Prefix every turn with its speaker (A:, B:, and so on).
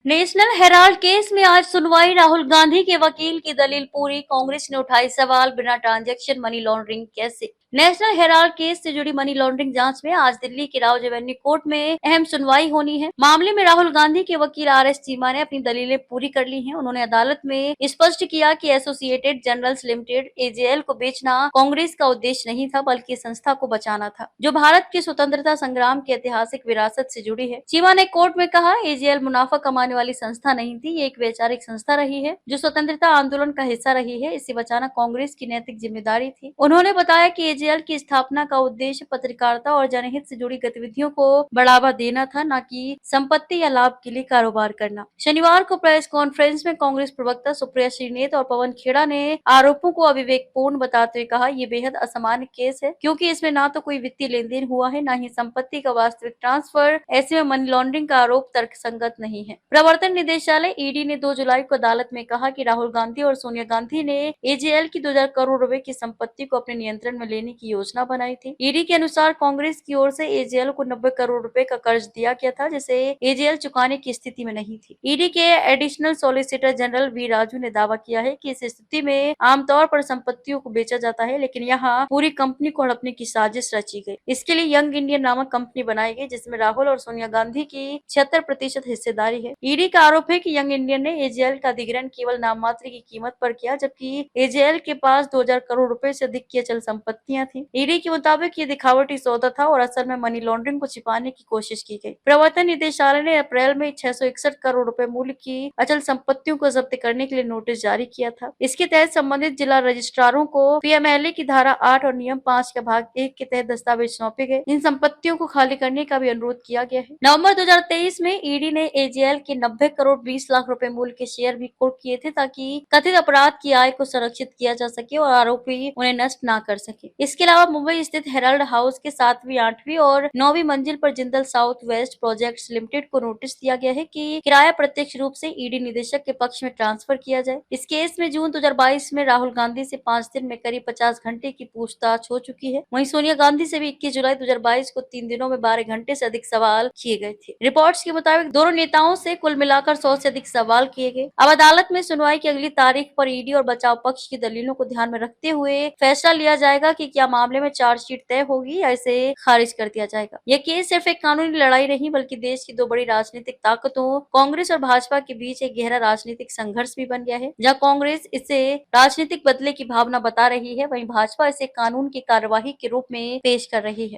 A: National Herald case में आज सुनवाई। राहुल गांधी के वकील की दलील पूरी। कांग्रेस ने उठाई सवाल, बिना ट्रांजैक्शन मनी लॉन्ड्रिंग कैसे। नेशनल हेराल्ड केस से जुड़ी मनी लॉन्ड्रिंग जांच में आज दिल्ली की राव एवेन्यू कोर्ट में अहम सुनवाई होनी है। मामले में राहुल गांधी के वकील RS चीमा ने अपनी दलीलें पूरी कर ली हैं। उन्होंने अदालत में स्पष्ट किया कि एसोसिएटेड जर्नल्स लिमिटेड AJL को बेचना कांग्रेस का उद्देश्य नहीं था, बल्कि संस्था को बचाना था, जो भारत के स्वतंत्रता संग्राम की ऐतिहासिक विरासत से जुड़ी है। चीमा ने कोर्ट में कहा, AJL मुनाफा कमाने वाली संस्था नहीं थी, ये एक वैचारिक संस्था रही है जो स्वतंत्रता आंदोलन का हिस्सा रही है। इसे बचाना कांग्रेस की नैतिक जिम्मेदारी थी। उन्होंने बताया कि AJL की स्थापना का उद्देश्य पत्रकारिता और जनहित से जुड़ी गतिविधियों को बढ़ावा देना था, न कि संपत्ति या लाभ के लिए कारोबार करना। शनिवार को प्रेस कॉन्फ्रेंस में कांग्रेस प्रवक्ता सुप्रिया श्रीनेत और पवन खेड़ा ने आरोपों को अविवेकपूर्ण बताते हुए कहा, ये बेहद असामान्य केस है, क्योंकि इसमें न तो कोई वित्तीय लेन देन हुआ है, न ही संपत्ति का वास्तविक ट्रांसफर। ऐसे में मनी लॉन्ड्रिंग का आरोप तर्कसंगत नहीं है। प्रवर्तन निदेशालय ED ने 2 जुलाई को अदालत में कहा कि राहुल गांधी और सोनिया गांधी ने AJL की 2000 करोड़ रुपए की संपत्ति को अपने नियंत्रण में लेने की योजना बनाई थी। ED के अनुसार कांग्रेस की ओर से AJL को 90 करोड़ रुपए का कर्ज दिया गया था, जिसे AJL चुकाने की स्थिति में नहीं थी। ED के additional solicitor general V Raju ने दावा किया है कि इस स्थिति में आमतौर पर संपत्तियों को बेचा जाता है, लेकिन यहाँ पूरी कंपनी को हड़पने की साजिश रची गई। इसके लिए यंग इंडियन नामक कंपनी बनाई गई, जिसमें राहुल और सोनिया गांधी की 76% हिस्सेदारी है। ED का आरोप है कि यंग इंडियन ने AJL का अधिग्रहण केवल नाम मात्र की कीमत पर किया, जबकि AJL के पास 2000 करोड़ रुपए से अधिक की अचल संपत्तियां थी। ED के मुताबिक ये दिखावटी सौदा था और असल में मनी लॉन्ड्रिंग को छिपाने की कोशिश की गई। प्रवर्तन निदेशालय ने अप्रैल में 661 करोड़ रुपए मूल्य की अचल संपत्तियों को जब्त करने के लिए नोटिस जारी किया था। इसके तहत संबंधित जिला रजिस्ट्रारों को PMLA की धारा 8 और नियम 5 का भाग 1 के तहत दस्तावेज सौंपे गए। इन संपत्तियों को खाली करने का भी अनुरोध किया गया है। नवंबर 2023 में ED ने AJL के 90 करोड़ 20 लाख रुपए मूल्य के शेयर भी कुर्क किए थे, ताकि कथित अपराध की आय को संरक्षित किया जा सके और आरोपी उन्हें नष्ट न कर सके। इसके अलावा मुंबई स्थित हेराल्ड हाउस के 7वीं, 8वीं और 9वीं मंजिल पर Jindal south west projects limited को नोटिस दिया गया है कि किराया प्रत्यक्ष रूप से ED निदेशक के पक्ष में ट्रांसफर किया जाए। इस केस में जून 2022 में राहुल गांधी से 5 दिन में करीब 50 घंटे की पूछताछ हो चुकी है। वहीं सोनिया गांधी से भी 21 जुलाई 2022 को 3 दिनों में 12 घंटे से अधिक सवाल किए गए थे। रिपोर्ट्स के मुताबिक दोनों नेताओं से कुल मिलाकर 100 से अधिक सवाल किए गए। अब अदालत में सुनवाई की अगली तारीख पर ED और बचाव पक्ष की दलीलों को ध्यान में रखते हुए फैसला लिया जाएगा कि क्या मामले में चार्जशीट तय होगी या इसे खारिज कर दिया जाएगा। यह केस सिर्फ एक कानूनी लड़ाई नहीं, बल्कि देश की 2 बड़ी राजनीतिक ताकतों कांग्रेस और भाजपा के बीच एक गहरा राजनीतिक संघर्ष भी बन गया है। जहां कांग्रेस इसे राजनीतिक बदले की भावना बता रही है, वहीं भाजपा इसे कानून की कार्यवाही के रूप में पेश कर रही है।